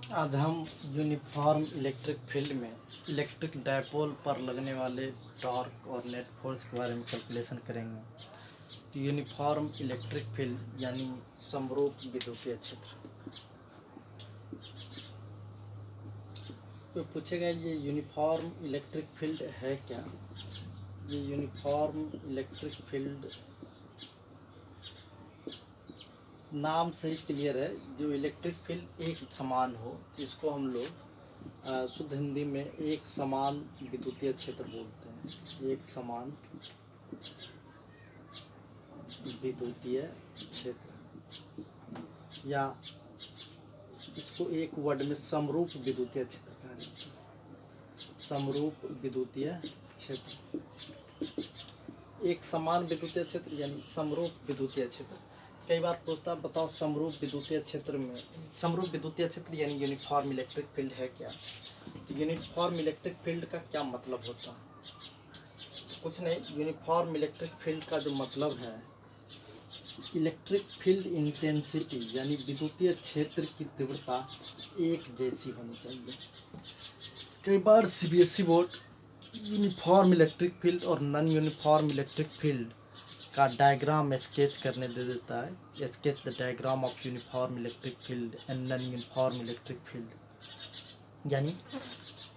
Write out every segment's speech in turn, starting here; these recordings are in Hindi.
आज हम यूनिफॉर्म इलेक्ट्रिक फील्ड में इलेक्ट्रिक डायपोल पर लगने वाले टॉर्क और नेट फोर्स के बारे में कैलकुलेशन करेंगे। तो यूनिफॉर्म इलेक्ट्रिक फील्ड यानी समरूप विद्युतीय क्षेत्र। तो पूछेगा ये यूनिफॉर्म इलेक्ट्रिक फील्ड है क्या। ये यूनिफॉर्म इलेक्ट्रिक फील्ड नाम से ही क्लियर है, जो इलेक्ट्रिक फील्ड एक समान हो, इसको हम लोग शुद्ध हिंदी में एक समान विद्युतीय क्षेत्र बोलते हैं। एक समान विद्युतीय क्षेत्र, या इसको एक वर्ड में समरूप विद्युतीय क्षेत्र कहा जाता है। समरूप विद्युतीय क्षेत्र, एक समान विद्युतीय क्षेत्र यानी समरूप विद्युतीय क्षेत्र। कई बार पूछता है बताओ समरूप विद्युतीय क्षेत्र में, समरूप विद्युतीय क्षेत्र यानी यूनिफॉर्म इलेक्ट्रिक फील्ड है क्या। तो यूनिफॉर्म इलेक्ट्रिक फील्ड का क्या मतलब होता है? कुछ नहीं, यूनिफॉर्म इलेक्ट्रिक फील्ड का जो मतलब है, इलेक्ट्रिक फील्ड इंटेंसिटी यानी विद्युतीय क्षेत्र की तीव्रता एक जैसी होनी चाहिए। कई बार CBSE board uniform electric field और नॉन यूनिफॉर्म इलेक्ट्रिक फील्ड का डायग्राम स्केच करने दे देता है। Sketch the diagram of uniform electric field and non uniform electric field, यानी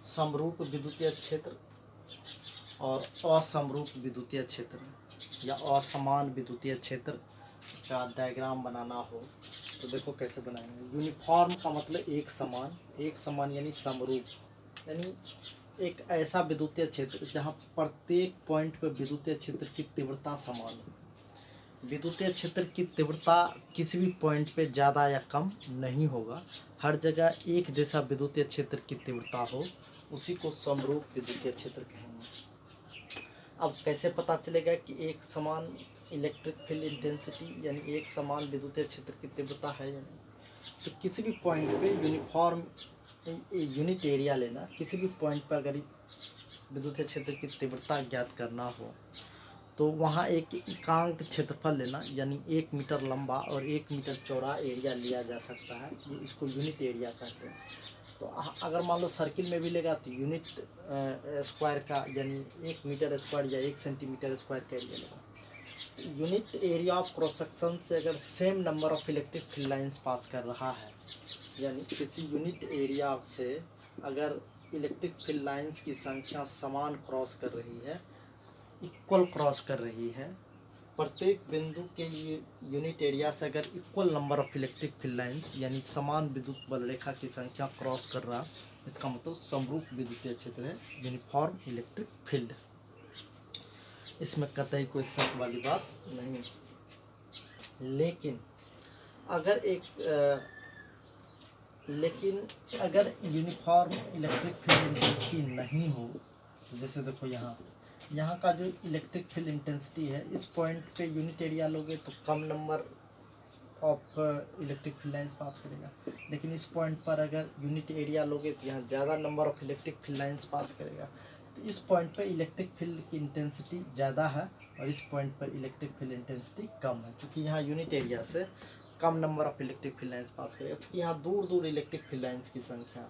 समरूप विद्युतीय क्षेत्र और असमरूप विद्युतीय क्षेत्र या असमान विद्युतीय क्षेत्र का डायग्राम बनाना हो तो देखो कैसे बनाएंगे। यूनिफॉर्म का मतलब एक समान, एक समान यानी समरूप, यानी एक ऐसा विद्युतीय क्षेत्र जहाँ प्रत्येक पॉइंट पर विद्युतीय क्षेत्र की तीव्रता समान हो। विद्युतीय क्षेत्र की तीव्रता किसी भी पॉइंट पे ज़्यादा या कम नहीं होगा, हर जगह एक जैसा विद्युतीय क्षेत्र की तीव्रता हो, उसी को समरूप विद्युतीय क्षेत्र कहेंगे। अब कैसे पता चलेगा कि एक समान इलेक्ट्रिक फील्ड इंटेंसिटी यानी एक समान विद्युतीय क्षेत्र की तीव्रता है या नहीं? तो किसी भी पॉइंट पे यूनिफॉर्म यूनिट एरिया लेना, किसी भी पॉइंट पर अगर विद्युतीय क्षेत्र की तीव्रता ज्ञात करना हो तो वहाँ एक एकांक क्षेत्रफल लेना, यानी 1 मीटर लंबा और 1 मीटर चौड़ा एरिया लिया जा सकता है। ये इसको यूनिट एरिया कहते हैं। तो अगर मान लो सर्किल में भी लेगा तो यूनिट स्क्वायर का यानी 1 मीटर स्क्वायर या 1 सेंटीमीटर स्क्वायर का एरिया लेगा। Unit area of cross section से अगर same number of electric field lines pass कर रहा है, यानी किसी यूनिट एरिया से अगर इलेक्ट्रिक फील्ड लाइंस की संख्या समान क्रॉस कर रही है, इक्वल क्रॉस कर रही है, प्रत्येक बिंदु के यूनिट एरिया से अगर equal number of electric field lines यानी समान विद्युत बल रेखा की संख्या क्रॉस कर रहा, इसका मतलब समरूप विद्युतीय क्षेत्र है, यूनिफॉर्म इलेक्ट्रिक फील्ड। इसमें कतई कोई शक वाली बात नहीं। लेकिन अगर यूनिफॉर्म इलेक्ट्रिक फील्ड इंटेंसिटी नहीं हो, तो जैसे देखो यहाँ का जो इलेक्ट्रिक फील्ड इंटेंसिटी है, इस पॉइंट पे यूनिट एरिया लोगे तो कम number of electric field lines pass करेगा, लेकिन इस पॉइंट पर अगर यूनिट एरिया लोगे तो यहाँ ज़्यादा number of electric field lines pass करेगा। तो इस पॉइंट पर इलेक्ट्रिक फील्ड की इंटेंसिटी ज़्यादा है और इस पॉइंट पर इलेक्ट्रिक फील्ड इंटेंसिटी कम है, क्योंकि यहाँ यूनिट एरिया से कम number of electric field lines pass करेगा। क्योंकि यहाँ दूर दूर इलेक्ट्रिक फील्ड लाइंस की संख्या,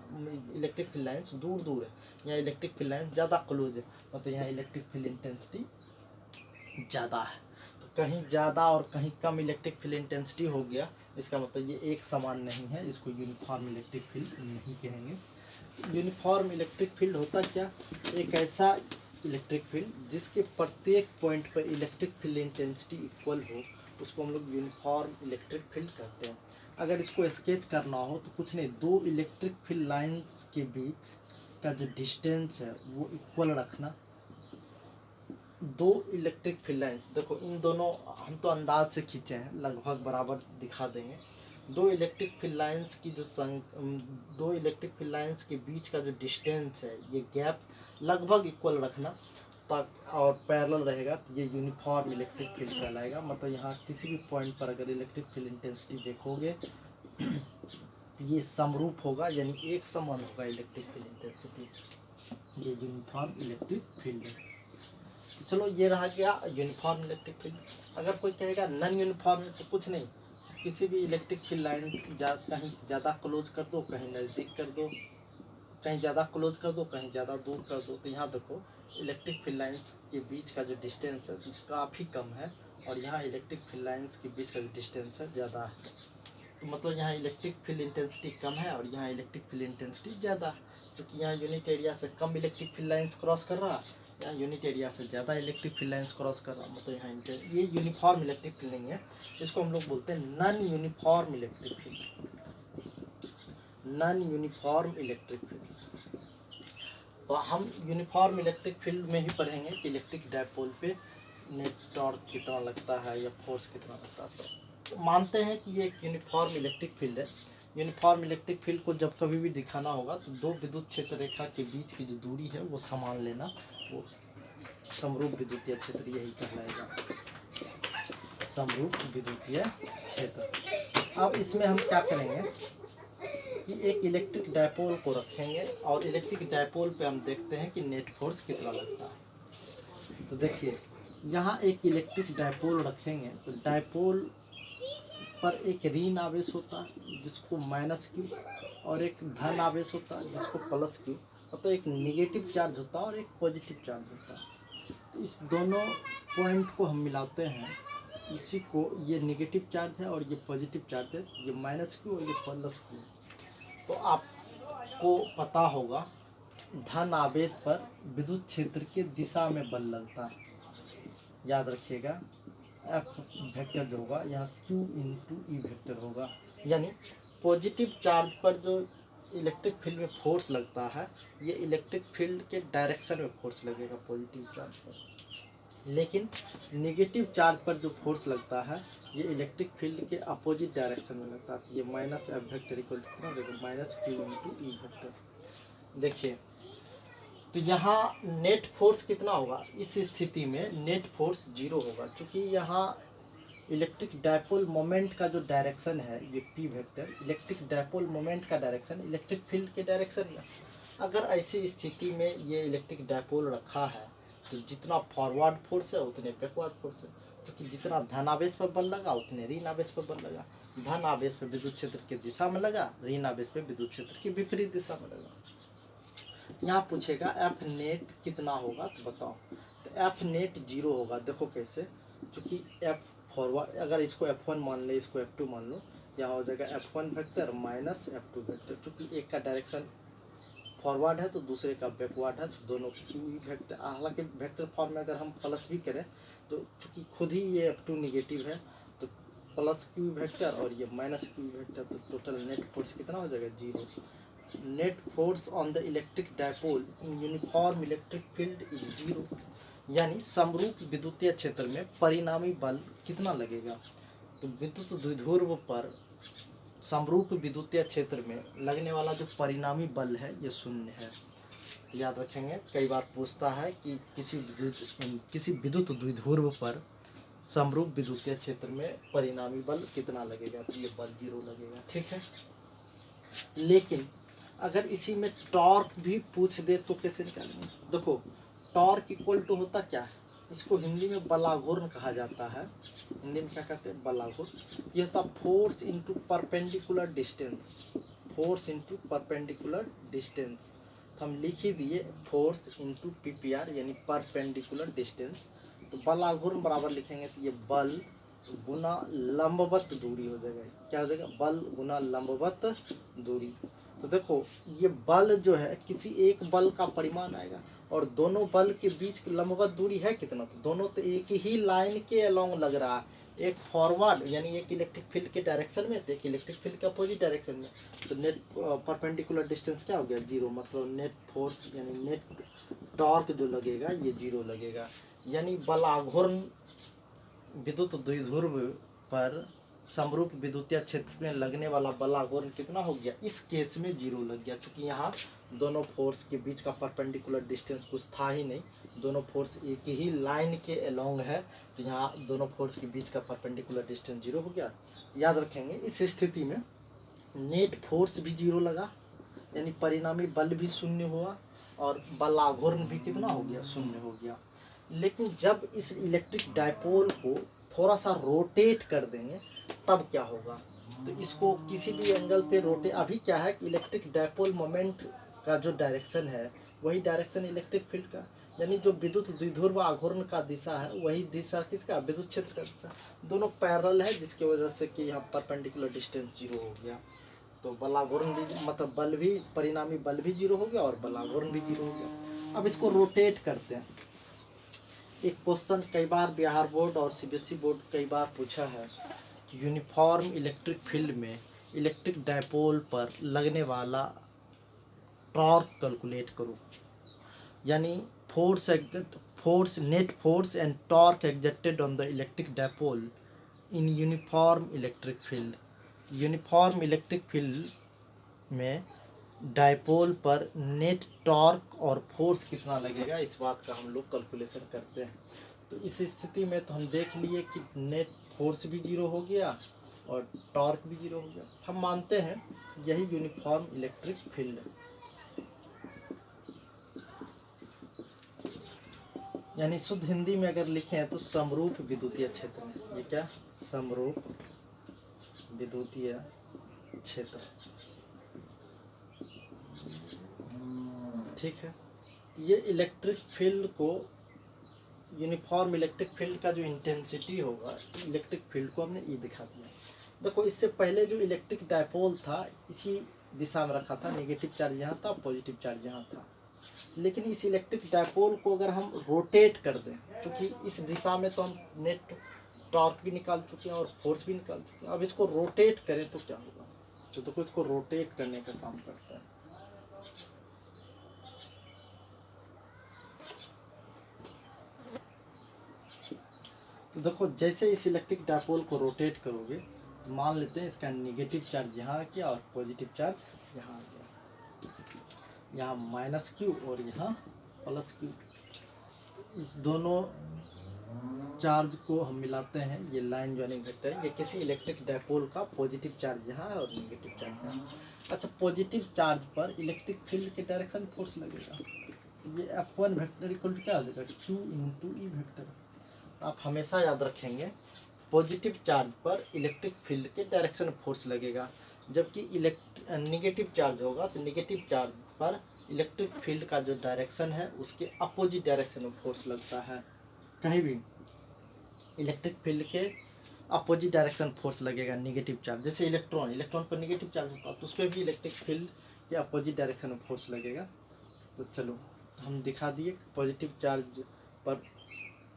इलेक्ट्रिक फील्ड लाइंस दूर दूर है, यहाँ इलेक्ट्रिक फील्ड लाइंस ज़्यादा क्लोज है, मतलब यहाँ इलेक्ट्रिक फील्ड इंटेंसिटी ज़्यादा है। तो कहीं ज़्यादा और कहीं कम इलेक्ट्रिक फील्ड इंटेंसिटी हो गया, इसका मतलब ये एक समान नहीं है, इसको यूनिफॉर्म इलेक्ट्रिक फील्ड नहीं कहेंगे। यूनिफॉर्म इलेक्ट्रिक फील्ड होता क्या, एक ऐसा इलेक्ट्रिक फील्ड जिसके प्रत्येक पॉइंट पर इलेक्ट्रिक फील्ड इंटेंसिटी इक्वल हो, उसको हम लोग यूनिफॉर्म इलेक्ट्रिक फील्ड कहते हैं। अगर इसको स्केच करना हो तो कुछ नहीं, दो इलेक्ट्रिक फील्ड लाइंस के बीच का जो डिस्टेंस है वो इक्वल रखना। दो इलेक्ट्रिक फील्ड लाइंस, देखो इन दोनों हम तो अंदाज से खींचे हैं, लगभग बराबर दिखा देंगे। दो इलेक्ट्रिक फील्ड लाइंस की जो दो इलेक्ट्रिक फील्ड लाइंस के बीच का जो डिस्टेंस है, ये गैप लगभग इक्वल रखना और पैरेलल रहेगा, तो ये यूनिफॉर्म इलेक्ट्रिक फील्ड कहलाएगा। मतलब यहाँ किसी भी पॉइंट पर अगर इलेक्ट्रिक फील्ड इंटेंसिटी देखोगे तो ये समरूप होगा, यानी एक समान होगा इलेक्ट्रिक फील्ड इंटेंसिटी, ये यूनिफॉर्म इलेक्ट्रिक फील्ड है। चलो ये रहा गया यूनिफॉर्म इलेक्ट्रिक फील्ड। अगर कोई कहेगा नॉन यूनिफॉर्म, तो कुछ नहीं, किसी भी इलेक्ट्रिक फील्ड लाइन कहीं ज़्यादा क्लोज कर दो, कहीं नज़दीक कर दो, कहीं ज़्यादा क्लोज कर दो, कहीं ज़्यादा दूर कर दो। तो यहाँ देखो इलेक्ट्रिक फील्ड लाइंस के बीच का जो डिस्टेंस है काफ़ी कम है, और यहाँ इलेक्ट्रिक फील्ड लाइंस के बीच का जो डिस्टेंस है ज़्यादा है। तो मतलब यहाँ इलेक्ट्रिक फील्ड इंटेंसिटी कम है और यहाँ इलेक्ट्रिक फील्ड इंटेंसिटी ज़्यादा है। क्योंकि यहाँ यूनिट एरिया से कम इलेक्ट्रिक फील्ड लाइंस क्रॉस कर रहा है, यहाँ यूनिट एरिया से ज़्यादा इलेक्ट्रिक फील्ड लाइंस क्रॉस कर रहा है। मतलब यहाँ ये यूनिफॉर्म इलेक्ट्रिक फील्ड नहीं है, इसको हम लोग बोलते हैं non uniform electric field, non uniform electric field. तो हम यूनिफॉर्म इलेक्ट्रिक फील्ड में ही पढ़ेंगे कि इलेक्ट्रिक डायपोल पे नेट टॉर्क कितना लगता है या फोर्स कितना लगता है। तो मानते हैं कि ये एक यूनिफॉर्म इलेक्ट्रिक फील्ड है। यूनिफॉर्म इलेक्ट्रिक फील्ड को जब कभी भी दिखाना होगा तो दो विद्युत क्षेत्र रेखा के बीच की जो दूरी है वो समान लेना, वो समरूप विद्युतीय क्षेत्र यही कहलाएगा, समरूप विद्युतीय क्षेत्र। अब इसमें हम क्या करेंगे कि एक इलेक्ट्रिक डायपोल को रखेंगे और इलेक्ट्रिक डायपोल पे हम देखते हैं कि नेट फोर्स कितना लगता है। तो देखिए यहाँ एक इलेक्ट्रिक डायपोल रखेंगे तो डायपोल पर एक ऋण आवेश होता है जिसको माइनस क्यू, और एक धन आवेश होता है जिसको प्लस क्यू, तो एक निगेटिव चार्ज होता है और एक पॉजिटिव चार्ज होता है। तो इस दोनों पॉइंट को हम मिलाते हैं, इसी को ये निगेटिव चार्ज है और ये पॉजिटिव चार्ज है, ये माइनस क्यू और ये प्लस क्यू। तो आपको पता होगा धन आवेश पर विद्युत क्षेत्र के दिशा में बल लगता है, याद रखिएगा। एफ वेक्टर जो होगा यहाँ Q इंटू ई वेक्टर होगा, यानी पॉजिटिव चार्ज पर जो इलेक्ट्रिक फील्ड में फोर्स लगता है ये इलेक्ट्रिक फील्ड के डायरेक्शन में फोर्स लगेगा पॉजिटिव चार्ज पर। लेकिन नेगेटिव चार्ज पर जो फोर्स लगता है ये इलेक्ट्रिक फील्ड के अपोजिट डायरेक्शन में लगता है। ये minus F vector equal to कितना देखो minus Q into E vector. देखिए तो यहाँ नेट फोर्स कितना होगा, इस स्थिति में नेट फोर्स 0 होगा, क्योंकि यहाँ इलेक्ट्रिक डायपोल मोमेंट का जो डायरेक्शन है ये P vector, electric dipole moment का डायरेक्शन इलेक्ट्रिक फील्ड के डायरेक्शन में। अगर ऐसी स्थिति में ये इलेक्ट्रिक डायपोल रखा है तो जितना फॉरवर्ड फोर्स है उतने बैकवर्ड फोर्स है, क्योंकि जितना धन आवेश पर बल लगा उतने ऋण आवेश पर बल लगा। धन आवेश पर विद्युत क्षेत्र की दिशा में लगा, ऋण आवेश पर विद्युत क्षेत्र की विपरीत दिशा में लगा। यहाँ पूछेगा एफ नेट कितना होगा तो बताओ, तो एफ नेट 0 होगा। देखो कैसे, क्योंकि एफ फॉरवर्ड, अगर इसको F1 मान ले इसको F2 मान लो, यहाँ हो जाएगा F1 vector minus F2 vector. चूँकि एक का डायरेक्शन फॉरवर्ड है तो दूसरे का बैकवर्ड है, तो दोनों की वेक्टर, हालांकि वेक्टर फॉर्म में अगर हम प्लस भी करें तो चूँकि खुद ही ये F2 निगेटिव है तो प्लस क्यू वेक्टर और ये माइनस क्यू वेक्टर, तो टोटल नेट फोर्स कितना हो जाएगा 0। Net force on the electric dipole in uniform electric field is 0, यानी समरूप विद्युतीय क्षेत्र में परिणामी बल कितना लगेगा। तो विद्युत द्विध्रुव पर समरूप विद्युतीय क्षेत्र में लगने वाला जो परिणामी बल है ये 0 है। तो याद रखेंगे, कई बार पूछता है कि किसी विद्युत द्विध्रुव पर समरूप विद्युतीय क्षेत्र में परिणामी बल कितना लगेगा, तो ये बल 0 लगेगा, ठीक है। लेकिन अगर इसी में टॉर्क भी पूछ दे तो कैसे निकालेंगे। देखो टॉर्क इक्वल टू होता क्या है, इसको हिंदी में बलाघूर्ण कहा जाता है। हिंदी में क्या कहते हैं, बलाघूर्ण। ये होता force into perpendicular distance, force into perpendicular distance. तो हम लिख ही दिए फोर्स इनटू PPR यानी परपेंडिकुलर डिस्टेंस। तो बलाघूर्ण बराबर लिखेंगे तो ये बल गुना लंबवत दूरी हो जाएगा। क्या हो जाएगा, बल गुना लंबवत दूरी। तो देखो ये बल जो है किसी एक बल का परिमाण आएगा, और दोनों बल के बीच लंबवत दूरी है कितना, तो दोनों तो एक ही लाइन के अलोंग लग रहा है, एक फॉरवर्ड यानी एक इलेक्ट्रिक फील्ड के डायरेक्शन में तो एक इलेक्ट्रिक फील्ड के अपोजिट डायरेक्शन में। तो नेट परपेंडिकुलर डिस्टेंस क्या हो गया 0, मतलब नेट फोर्स यानी नेट टॉर्क जो लगेगा ये 0 लगेगा। यानी बलाघूर्ण विद्युत द्विध्रुव पर समरूप विद्युतीय क्षेत्र में लगने वाला बलाघूर्ण कितना हो गया, इस केस में 0 लग गया, क्योंकि यहाँ दोनों फोर्स के बीच का परपेंडिकुलर डिस्टेंस कुछ था ही नहीं, दोनों फोर्स एक ही लाइन के अलोंग है, तो यहाँ दोनों फोर्स के बीच का परपेंडिकुलर डिस्टेंस 0 हो गया। याद रखेंगे इस स्थिति में नेट फोर्स भी 0 लगा, यानी परिणामी बल भी 0 हुआ और बलाघूर्ण भी कितना हो गया, 0 हो गया। लेकिन जब इस इलेक्ट्रिक डायपोल को थोड़ा सा रोटेट कर देंगे तब क्या होगा, तो इसको किसी भी एंगल पे रोटेट, अभी क्या है कि इलेक्ट्रिक डायपोल मोमेंट का जो डायरेक्शन है वही डायरेक्शन इलेक्ट्रिक फील्ड का, यानी जो विद्युत द्विध्रुव आघूर्ण का दिशा है वही दिशा किसका, विद्युत क्षेत्र का दिशा, दोनों पैरेलल है, जिसकी वजह से कि यहाँ परपेंडिकुलर डिस्टेंस 0 हो गया। तो बलाघूर्ण भी, मतलब बल भी, परिणामी बल भी 0 हो गया और बलाघूर्ण भी 0 हो गया। अब इसको रोटेट करते हैं। एक क्वेश्चन कई बार बिहार बोर्ड और सीबीएसई बोर्ड कई बार पूछा है, यूनिफॉर्म इलेक्ट्रिक फील्ड में इलेक्ट्रिक डायपोल पर लगने वाला टॉर्क कैलकुलेट करो, यानी force net force and torque exerted on the electric dipole in uniform electric field. Uniform electric field में डायपोल पर नेट टॉर्क और फोर्स कितना लगेगा, इस बात का हम लोग कैलकुलेशन करते हैं। तो इस स्थिति में तो हम देख लिए कि नेट फोर्स भी 0 हो गया और टॉर्क भी 0 हो गया। हम मानते हैं यही यूनिफॉर्म इलेक्ट्रिक फील्ड है, यानी शुद्ध हिंदी में अगर लिखें तो समरूप विद्युतीय क्षेत्र में, ये क्या, समरूप विद्युतीय क्षेत्र, ठीक है। ये इलेक्ट्रिक फील्ड को, यूनिफॉर्म इलेक्ट्रिक फील्ड का जो इंटेंसिटी होगा, इलेक्ट्रिक फील्ड को हमने ई दिखा दिया। देखो इससे पहले जो इलेक्ट्रिक डायपोल था इसी दिशा में रखा था, नेगेटिव चार्ज यहाँ था, पॉजिटिव चार्ज यहाँ था। लेकिन इस इलेक्ट्रिक डायपोल को अगर हम रोटेट कर दें, क्योंकि इस दिशा में तो हम नेट टॉर्क भी निकाल चुके हैं और फोर्स भी निकाल चुके हैं, अब इसको रोटेट करें तो क्या होगा, तो देखो इसको रोटेट करने का काम करता है। तो देखो जैसे इस इलेक्ट्रिक डायपोल को रोटेट करोगे तो मान लेते हैं इसका नेगेटिव चार्ज यहाँ आ गया और पॉजिटिव चार्ज यहाँ आ गया, यहाँ माइनस क्यू और यहाँ प्लस क्यू। इस दोनों चार्ज को हम मिलाते हैं, ये लाइन ज्वाइनिंग वेक्टर है, ये किसी इलेक्ट्रिक डायपोल का पॉजिटिव चार्ज यहाँ है और नेगेटिव चार्ज यहाँ। अच्छा, पॉजिटिव चार्ज पर इलेक्ट्रिक फील्ड के डायरेक्शन फोर्स लगेगा, ये F1 वेक्टर इक्वल टू क्या हो जाएगा, Q इंटू ई वेक्टर। आप हमेशा याद रखेंगे पॉजिटिव चार्ज पर इलेक्ट्रिक फील्ड के डायरेक्शन फोर्स लगेगा, जबकि नेगेटिव चार्ज होगा तो नेगेटिव चार्ज पर इलेक्ट्रिक फील्ड का जो डायरेक्शन है उसके अपोजिट डायरेक्शन में फोर्स लगता है। कहीं भी इलेक्ट्रिक फील्ड के अपोजिट डायरेक्शन फोर्स लगेगा नेगेटिव चार्ज, जैसे इलेक्ट्रॉन पर नेगेटिव चार्ज होता है तो उस पर भी इलेक्ट्रिक फील्ड के अपोजिट डायरेक्शन में फोर्स लगेगा। तो चलो हम दिखा दिए, पॉजिटिव चार्ज पर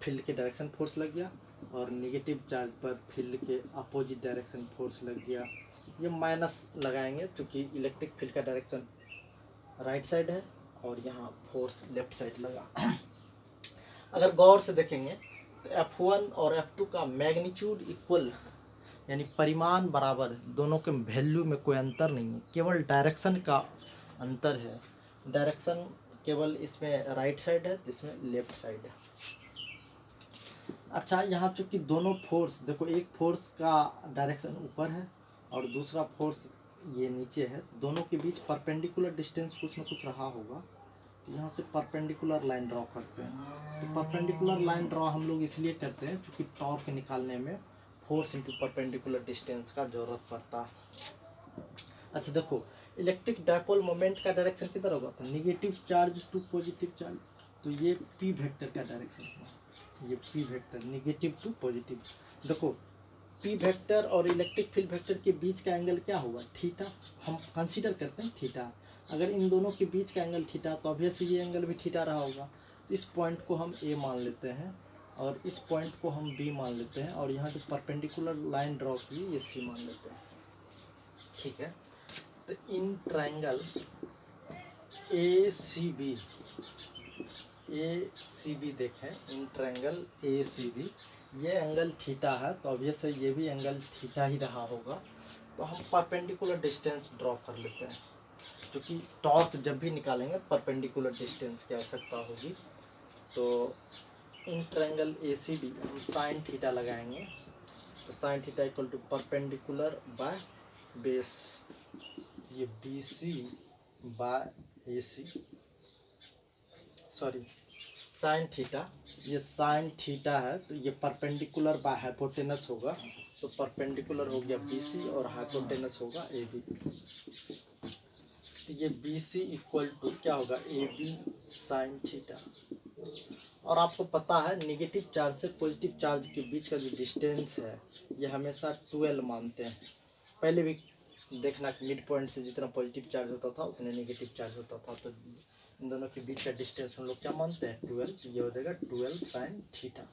फील्ड के डायरेक्शन फोर्स लग गया और नेगेटिव चार्ज पर फील्ड के अपोजिट डायरेक्शन फोर्स लग गया। ये माइनस लगाएंगे क्योंकि इलेक्ट्रिक फील्ड का डायरेक्शन राइट साइड है और यहाँ फोर्स लेफ्ट साइड लगा। अगर गौर से देखेंगे तो F1 और F2 का मैग्नीट्यूड इक्वल, यानी परिमाण बराबर, दोनों के वैल्यू में कोई अंतर नहीं है, केवल डायरेक्शन का अंतर है। डायरेक्शन केवल इसमें राइट साइड है, इसमें लेफ्ट साइड है। अच्छा, यहाँ चूँकि दोनों फोर्स, देखो एक फोर्स का डायरेक्शन ऊपर है और दूसरा फोर्स ये नीचे है, दोनों के बीच परपेंडिकुलर डिस्टेंस कुछ ना कुछ रहा होगा, तो यहाँ से परपेंडिकुलर लाइन ड्रॉ करते हैं। तो परपेंडिकुलर लाइन ड्रॉ हम लोग इसलिए करते हैं क्योंकि टॉर्क निकालने में फोर्स इंटू परपेंडिकुलर डिस्टेंस का जरूरत पड़ता है। अच्छा देखो, इलेक्ट्रिक डायपोल मोमेंट का डायरेक्शन किधर होगा, तो negative charge to positive charge, तो ये पी वेक्टर का डायरेक्शन होगा, ये P vector negative to positive. देखो पी वेक्टर और इलेक्ट्रिक फील्ड वेक्टर के बीच का एंगल क्या होगा, थीटा, हम कंसीडर करते हैं थीटा। अगर इन दोनों के बीच का एंगल थीटा तो ऑब्वियसली ये एंगल भी थीटा रहा होगा, तो इस पॉइंट को हम ए मान लेते हैं और इस पॉइंट को हम बी मान लेते हैं और यहाँ जो परपेंडिकुलर लाइन ड्रॉ की ये सी मान लेते हैं, ठीक है। तो in triangle A C B देखें, in triangle A C B, ये एंगल थीटा है तो ऑब्वियस है ये भी एंगल थीटा ही रहा होगा। तो हम परपेंडिकुलर डिस्टेंस ड्रॉ कर लेते हैं, क्योंकि टॉर्क जब भी निकालेंगे परपेंडिकुलर डिस्टेंस की आवश्यकता होगी। तो in triangle A C B हम साइन थीटा लगाएंगे, तो sine theta equal to perpendicular by base, ये B C by A C, sorry sine theta, ये साइन थीटा है तो ये परपेंडिकुलर बाय हाइपोटेनस होगा, तो परपेंडिकुलर हो गया BC और हाइपोटेनस होगा AB। तो ये BC इक्वल टू क्या होगा, AB साइन थीटा। और आपको पता है नेगेटिव चार्ज से पॉजिटिव चार्ज के बीच का जो डिस्टेंस है ये हमेशा 12 मानते हैं। पहले भी देखना कि मिड पॉइंट से जितना पॉजिटिव चार्ज होता था उतने नेगेटिव चार्ज होता था, तो इन दोनों के बीच का डिस्टेंस हम लोग क्या मानते हैं, 12। ये हो जाएगा 12 साइन थीटा।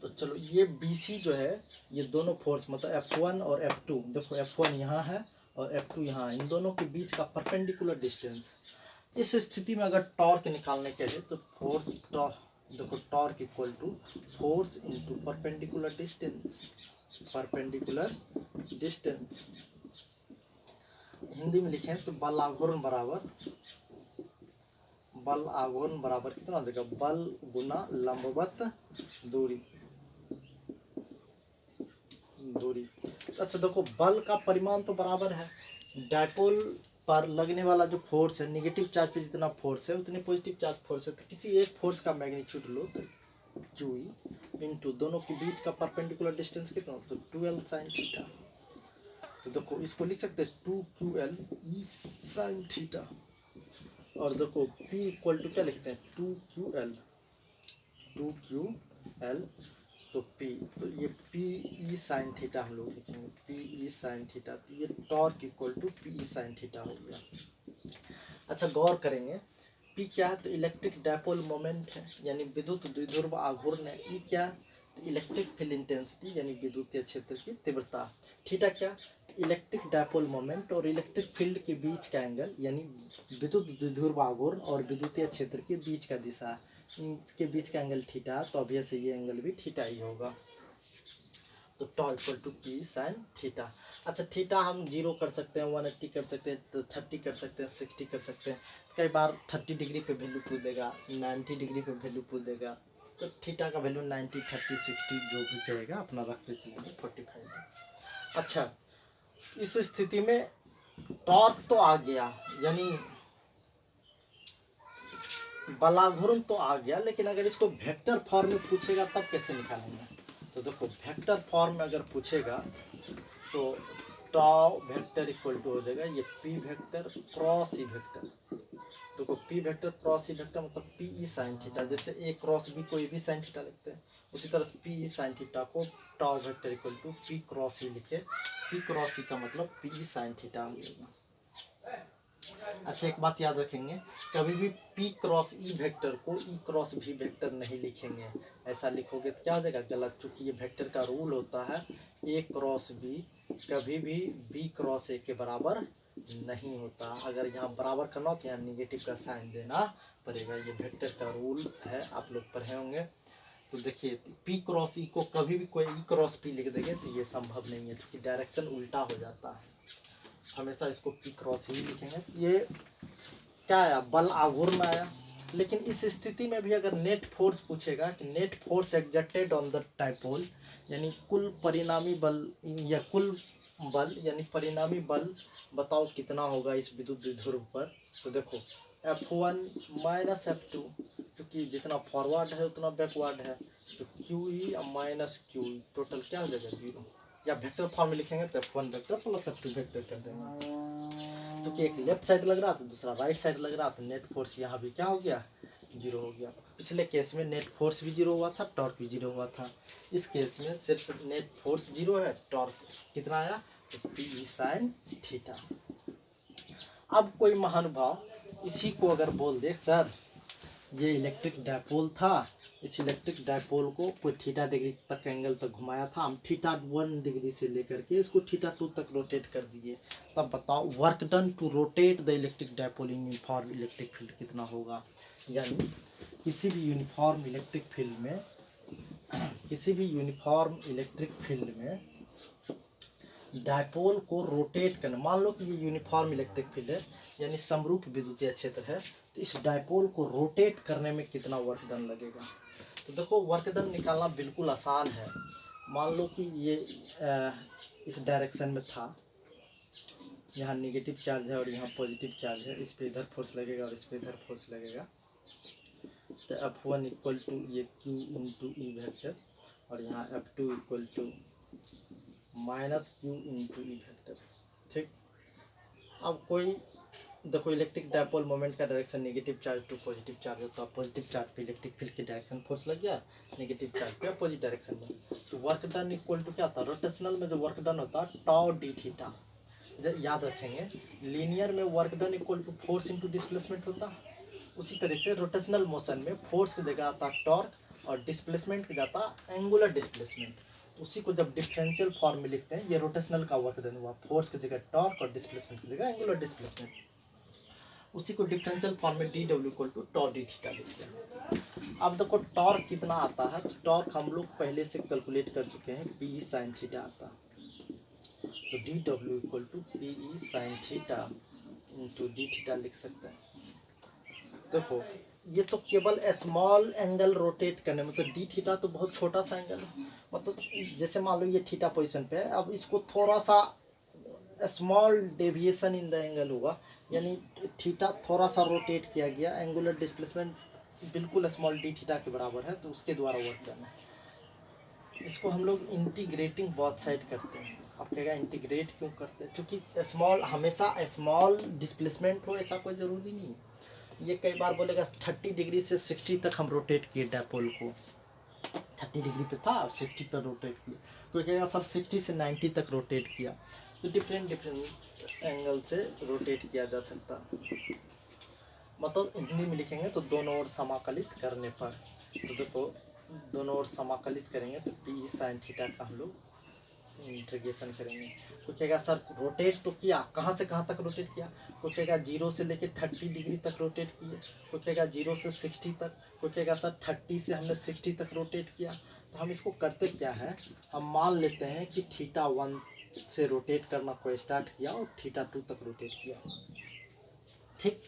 तो चलो ये BC जो है ये दोनों फोर्स मतलब F1 और F2, देखो F1 यहाँ है और F2 यहाँ, इन दोनों के बीच का परपेंडिकुलर डिस्टेंस। इस स्थिति में अगर टॉर्क निकालने के लिए तो फोर्स देखो torque equal to force into perpendicular distance, perpendicular distance. Hindi में लिखें तो बल आघूर्ण बराबर कितना हो जाएगा, बल गुना लंबवत दूरी। अच्छा देखो बल का परिमाण तो बराबर है, डायपोल पर लगने वाला जो फोर्स है नेगेटिव चार्ज पे जितना फोर्स है उतनी पॉजिटिव चार्ज फोर्स है। तो किसी एक फोर्स का मैग्नीट्यूड लो तो QE इंटू दोनों के बीच का परपेंडिकुलर डिस्टेंस कितना, तो 12 साइन थीटा। तो देखो इसको लिख सकते हैं 2QL E साइन थीटा। और देखो P इक्वल टू क्या लिखते हैं, 2QL तो P, तो ये PE साइन थीटा हम लोग लिखेंगे, PE साइन थीटा। तो ये torque equal to PE sine theta हो गया। अच्छा गौर करेंगे P क्या है, तो इलेक्ट्रिक डायपोल मोमेंट है यानी विद्युत द्विध्रुव आघूर्ण है। E क्या, तो इलेक्ट्रिक फील्ड इंटेंसिटी यानी विद्युतीय क्षेत्र की तीव्रता। थीटा क्या, इलेक्ट्रिक डायपोल मोमेंट और इलेक्ट्रिक फील्ड के बीच का एंगल यानी विद्युत द्विध्रुव आघूर्ण और विद्युतीय क्षेत्र के बीच का दिशा, इनके बीच का एंगल थीटा। तो अभी से ये एंगल भी थीटा ही होगा। तो tau equal to P sine theta. अच्छा थीटा हम 0 कर सकते हैं, 180 कर सकते हैं, तो 30 कर सकते हैं, 60 कर सकते हैं। कई बार 30 डिग्री पे वैल्यू पूछ देगा, 90 डिग्री पे वैल्यू पूछ देगा, तो थीटा का वैल्यू 90, 30, 60 जो भी कहेगा अपना रखते चलेंगे 45। अच्छा इस स्थिति में टॉर्क तो आ गया यानी बलाघूर्ण तो आ गया, लेकिन अगर इसको वेक्टर फॉर्म में पूछेगा तब कैसे निकालेंगे। तो देखो वेक्टर फॉर्म में अगर पूछेगा तो टॉ वेक्टर इक्वल टू हो जाएगा ये P vector cross E vector. देखो P vector cross E vector मतलब PE साइन थीटा, जैसे A क्रॉस B कोई भी साइन थीटा लिखते हैं उसी तरह से PE साइन थीटा को tau vector equal to P cross E लिखे। P क्रॉस E का मतलब PE साइन थीटा हो जाएगा। अच्छा एक बात याद रखेंगे, कभी भी P क्रॉस E वेक्टर को E क्रॉस V वेक्टर नहीं लिखेंगे। ऐसा लिखोगे तो क्या हो जाएगा, गलत। चूंकि ये वेक्टर का रूल होता है A क्रॉस B कभी भी B क्रॉस A के बराबर नहीं होता। अगर यहाँ बराबर करना हो तो यहाँ निगेटिव का साइन देना पड़ेगा। ये वेक्टर का रूल है, आप लोग पढ़े होंगे। तो देखिए P क्रॉस E को कभी भी कोई E क्रॉस P लिख देंगे तो ये संभव नहीं है, क्योंकि डायरेक्शन उल्टा हो जाता है। हमेशा इसको P क्रॉस ही लिखेंगे। ये क्या आया, बल आघूर्ण आया। लेकिन इस स्थिति में भी अगर नेट फोर्स पूछेगा कि net force exerted on the dipole यानी कुल परिणामी बल या कुल बल यानी परिणामी बल बताओ कितना होगा इस विद्युत द्विध्रुव पर। तो देखो F1 माइनस F2, क्योंकि जितना फॉरवर्ड है उतना बैकवर्ड है, तो QE माइनस QE टोटल क्या हो जाएगा 0। या वेक्टर फॉर्म में लिखेंगे तो F1 vector plus F2 vector कर देंगे। क्योंकि एक लेफ्ट साइड लग रहा था दूसरा राइट साइड लग रहा था, नेट फोर्स यहाँ भी क्या हो गया, 0 हो गया। पिछले केस में नेट फोर्स भी 0 हुआ था, टॉर्क भी 0 हुआ था। इस केस में सिर्फ नेट फोर्स 0 है, टॉर्क कितना आया, तो PE साइन थीटा। अब कोई महानुभाव इसी को अगर बोल दे सर ये इलेक्ट्रिक डायपोल था, इस इलेक्ट्रिक डायपोल को कोई थीटा डिग्री तक एंगल तक घुमाया था, हम थीटा 1 डिग्री से लेकर के इसको थीटा 2 तक रोटेट कर दिए, तब बताओ work done to rotate the electric dipole in uniform electric field कितना होगा। यानी किसी भी यूनिफॉर्म इलेक्ट्रिक फील्ड में किसी भी यूनिफॉर्म इलेक्ट्रिक फील्ड में डायपोल को रोटेट करना, मान लो कि ये यूनिफॉर्म इलेक्ट्रिक फील्ड है यानी समरूप विद्युतीय क्षेत्र है, तो इस डायपोल को रोटेट करने में कितना वर्क डन लगेगा। तो देखो वर्क डन निकालना बिल्कुल आसान है। मान लो कि ये इस डायरेक्शन में था, यहाँ नेगेटिव चार्ज है और यहाँ पॉजिटिव चार्ज है, इस पे इधर फोर्स लगेगा और इस पे इधर फोर्स लगेगा। तो F1 इक्वल टू ये Q इंटू E वेक्टर और यहाँ F2 equal to minus Q into E vector. ठीक, अब कोई देखो इलेक्ट्रिक डायपोल मोमेंट का direction negative charge to positive charge होता है, पॉजिटिव चार्ज पे इलेक्ट्रिक फील्ड की डायरेक्शन फोर्स लग गया, नेगेटिव चार्ज पे अपोजिट डायरेक्शन में, तो वर्क डन इक्वल टू क्या होता है, रोटेशनल में जो वर्क डन होता है टॉ डी थीटा। याद रखेंगे लीनियर में work done equal to force into displacement होता है, उसी तरह से रोटेशनल मोशन में फोर्स की जगह आता टॉर्क और डिस्प्लेसमेंट की जाता एंगुलर डिस्प्लेसमेंट। उसी को जब डिफरेंशियल फॉर्म में लिखते हैं, ये रोटेशनल का वर्क डन हुआ, फोर्स की जगह टॉर्क और डिस्प्लेसमेंट की जगह एंगुलर डिस्प्लेसमेंट, उसी को डिफरेंशियल फॉर्म में D W equal to tau D theta लिखते हैं। अब देखो टॉर्क कितना आता है, तो टॉर्क हम लोग पहले से कैलकुलेट कर चुके हैं, पी साइन थीटा आता है, तो D W equal to P sine theta into D theta लिख सकते हैं। देखो ये तो केवल स्मॉल एंगल रोटेट करने, मतलब डी थीटा तो बहुत छोटा सा एंगल है, मतलब जैसे मान लो ये थीटा पोजीशन पे है, अब इसको थोड़ा सा small deviation in the angle होगा, यानी थीटा थोड़ा सा रोटेट किया गया, एंगुलर डिस्प्लेसमेंट बिल्कुल स्मॉल डी थीटा के बराबर है, तो उसके द्वारा वर्क करना है। इसको हम लोग इंटीग्रेटिंग बोथ साइड करते हैं। आप कहेगा इंटीग्रेट क्यों करते हैं, क्योंकि स्मॉल हमेशा स्मॉल डिस्प्लेसमेंट हो ऐसा कोई ज़रूरी नहीं है। ये कई बार बोलेगा 30 डिग्री से 60 तक हम रोटेट किए डायपोल को, 30 डिग्री पे था अब 60 पर रोटेट किए, कोई कहेगा सर 60 से 90 तक रोटेट किया, तो डिफरेंट एंगल से रोटेट किया जा सकता। मतलब हिंदी में लिखेंगे तो दोनों ओर समाकलित करने पर, तो देखो दोनों ओर समाकलित करेंगे तो पी साइन थीटा का हम लोग इंटीग्रेशन करेंगे। कोई कहेगा सर रोटेट तो किया, कहाँ से कहाँ तक रोटेट किया, कोई कहेगा 0 से लेके 30 डिग्री तक रोटेट किए, कोई कहेगा 0 से 60 तक, कोई कहेगा सर 30 से हमने 60 तक रोटेट किया। तो हम इसको करते क्या है, हम मान लेते हैं कि θ1 से रोटेट करना को स्टार्ट किया और θ2 तक रोटेट किया। ठीक,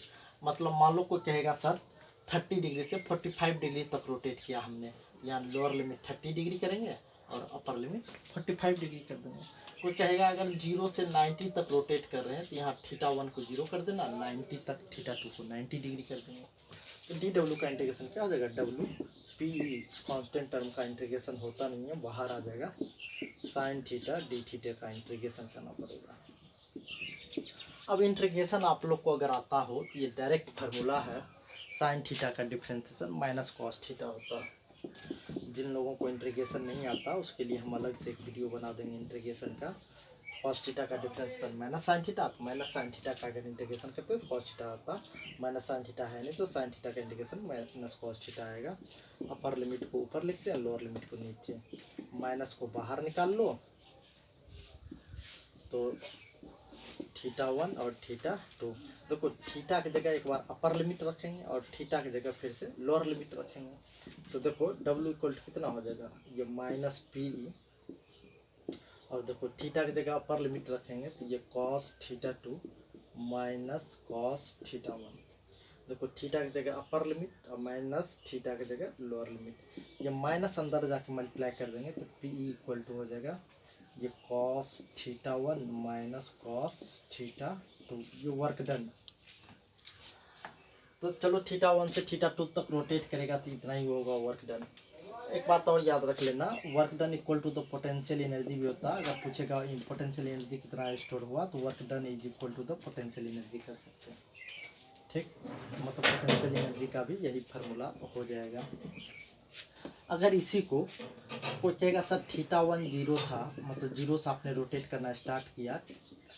मतलब मान लो कोई कहेगा सर 30 डिग्री से 45 डिग्री तक रोटेट किया हमने, यहाँ लोअर लिमिट 30 डिग्री करेंगे और अपर लिमिट 45 डिग्री कर देंगे। कोई कहेगा अगर 0 से 90 तक रोटेट कर रहे हैं तो यहाँ θ1 को 0 कर देना, 90 तक θ2 को 90 डिग्री कर देंगे। तो डी डब्ल्यू का इंटीग्रेशन क्या हो जाएगा, डब्ल्यू पी कॉन्स्टेंट टर्म का इंटीग्रेशन होता नहीं है, बाहर आ जाएगा, साइन थीटा डी थीटा का इंटीग्रेशन करना पड़ेगा। अब इंटीग्रेशन आप लोग को अगर आता हो तो ये डायरेक्ट फार्मूला है, साइन थीटा का डिफरेंशिएशन माइनस कॉस थीटा होता है। जिन लोगों को इंटीग्रेशन नहीं आता उसके लिए हम अलग से एक वीडियो बना देंगे इंटीग्रेशन का। कॉस थीटा का डिफरेंशिएशन माइनस साइन थीटा, तो माइनस साइन थीटा का अगर इंटीग्रेशन करते हैं तो कॉस थीटा आता, माइनस साइन थीटा है नहीं तो साइन थीटा का इंटीग्रेशन माइनस कॉस थीटा आएगा। अपर लिमिट को ऊपर लिखते हैं, लोअर लिमिट को नीचे, माइनस को बाहर निकाल लो तो θ1 और θ2। देखो थीटा की जगह एक बार अपर लिमिट रखेंगे और थीटा की जगह फिर से लोअर लिमिट रखेंगे, तो देखो डब्ल्यू इक्वल टू कितना हो जाएगा, ये माइनस पी, और देखो थीटा की जगह अपर लिमिट रखेंगे तो ये कॉस θ2 माइनस कॉस θ1। देखो थीटा की जगह अपर लिमिट और माइनस थीटा की जगह लोअर लिमिट, ये माइनस अंदर जाके मल्टीप्लाई कर देंगे तो पी इक्वल टू हो जाएगा ये कॉस θ1 माइनस कॉस θ2, ये वर्क डन। तो चलो θ1 से θ2 तक रोटेट करेगा तो इतना ही होगा वर्क डन। एक बात और याद रख लेना, work done equal to the potential energy भी होता है। अगर पूछेगा पोटेंशियल एनर्जी कितना स्टोर हुआ तो work done is equal to the potential energy कर सकते हैं। ठीक, मतलब पोटेंशियल एनर्जी का भी यही फार्मूला हो जाएगा। अगर इसी को कोई कहेगा सर θ1 0 था, मतलब 0 से आपने रोटेट करना स्टार्ट किया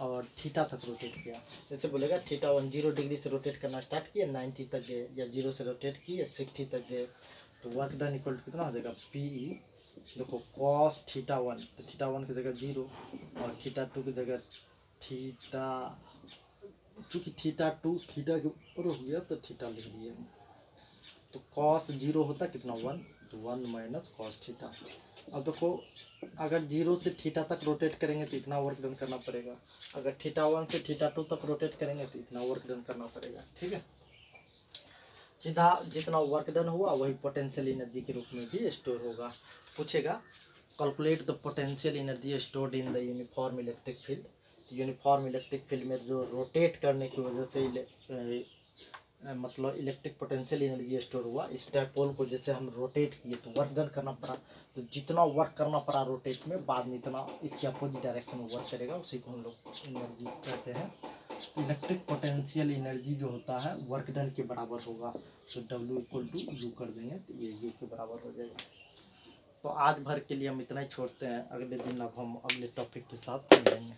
और थीटा तक रोटेट किया, जैसे बोलेगा θ1 0 डिग्री से रोटेट करना स्टार्ट किया 90 तक गए, या 0 से रोटेट किए 60 तक गए, तो वर्क डन इक्वल टू कितना हो जाएगा पी, देखो कॉस θ1, तो θ1 की जगह 0 और θ2 की जगह थीटा, चूँकि θ2 थीटा के ऊपर हो गया तो थीटा लिख दिए, तो कॉस 0 होता कितना 1, तो 1 माइनस कॉस थीटा। अब देखो अगर 0 से थीटा तक रोटेट करेंगे तो इतना वर्क डन करना पड़ेगा, अगर θ1 से θ2 तक रोटेट करेंगे तो इतना वर्क डन करना पड़ेगा। ठीक है, सीधा जितना वर्क डन हुआ वही पोटेंशियल एनर्जी के रूप में भी स्टोर होगा। पूछेगा calculate the potential energy stored in the uniform electric field. तो यूनिफॉर्म इलेक्ट्रिक फील्ड में जो रोटेट करने की वजह से मतलब इलेक्ट्रिक पोटेंशियल एनर्जी स्टोर हुआ। इस डायपोल को जैसे हम रोटेट किए तो वर्क डन करना पड़ा, तो जितना वर्क करना पड़ा रोटेट में, बाद में इतना इसके अपोजिट डायरेक्शन में वर्क करेगा, उसी को हम लोग एनर्जी कहते हैं। इलेक्ट्रिक पोटेंशियल एनर्जी जो होता है वर्क डन के बराबर होगा, तो W = U कर देंगे तो ये U के बराबर हो जाएगा। तो आज भर के लिए हम इतना ही छोड़ते हैं, अगले दिन अब हम अगले टॉपिक के साथ मिलेंगे।